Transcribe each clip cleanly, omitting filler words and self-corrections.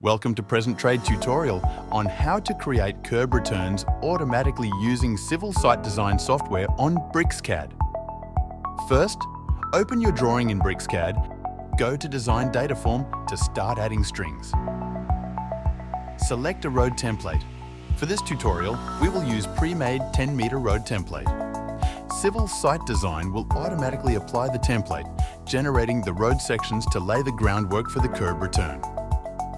Welcome to Present Trade tutorial on how to create curb returns automatically using civil site design software on BricsCAD. First, open your drawing in BricsCAD, go to Design Data Form to start adding strings. Select a road template. For this tutorial, we will use pre-made 10-meter road template. Civil site design will automatically apply the template, generating the road sections to lay the groundwork for the curb return.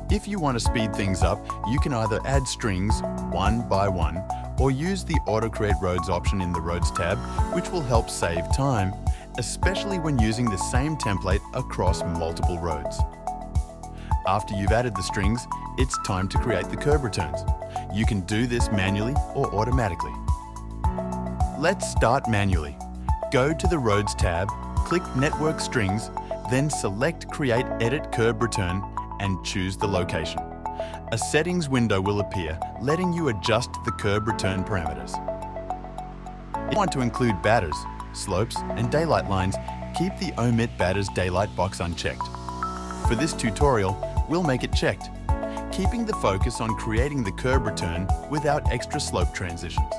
If you want to speed things up, you can either add strings one by one or use the Auto Kerb Roads option in the Roads tab, which will help save time, especially when using the same template across multiple roads. After you've added the strings, it's time to create the curb returns. You can do this manually or automatically. Let's start manually. Go to the Roads tab, click Network Strings, then select Create Edit Curb Return and choose the location. A settings window will appear, letting you adjust the curb return parameters. If you want to include batters, slopes, and daylight lines, keep the Omit Batters Daylight box unchecked. For this tutorial, we'll make it checked, keeping the focus on creating the curb return without extra slope transitions.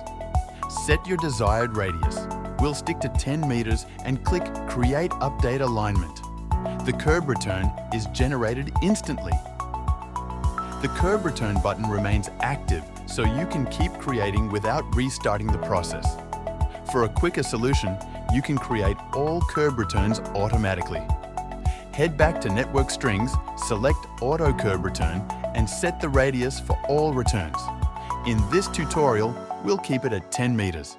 Set your desired radius. We'll stick to 10 meters and click Create Update Alignment. The curb return is generated instantly. The curb return button remains active, so you can keep creating without restarting the process. For a quicker solution, you can create all curb returns automatically. Head back to Network Strings, select Auto Kerb Return, and set the radius for all returns. In this tutorial, we'll keep it at 10 meters.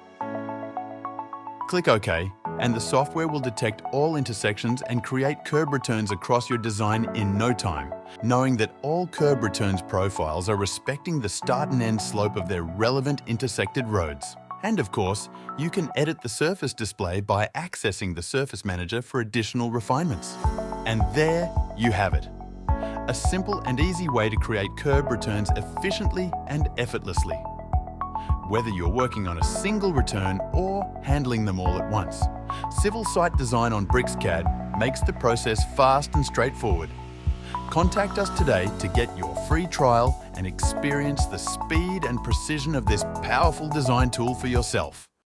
Click OK, and the software will detect all intersections and create curb returns across your design in no time, knowing that all curb returns profiles are respecting the start and end slope of their relevant intersected roads. And of course, you can edit the surface display by accessing the Surface Manager for additional refinements. And there you have it. A simple and easy way to create curb returns efficiently and effortlessly. Whether you're working on a single return or handling them all at once, civil site design on BricsCAD makes the process fast and straightforward. Contact us today to get your free trial and experience the speed and precision of this powerful design tool for yourself.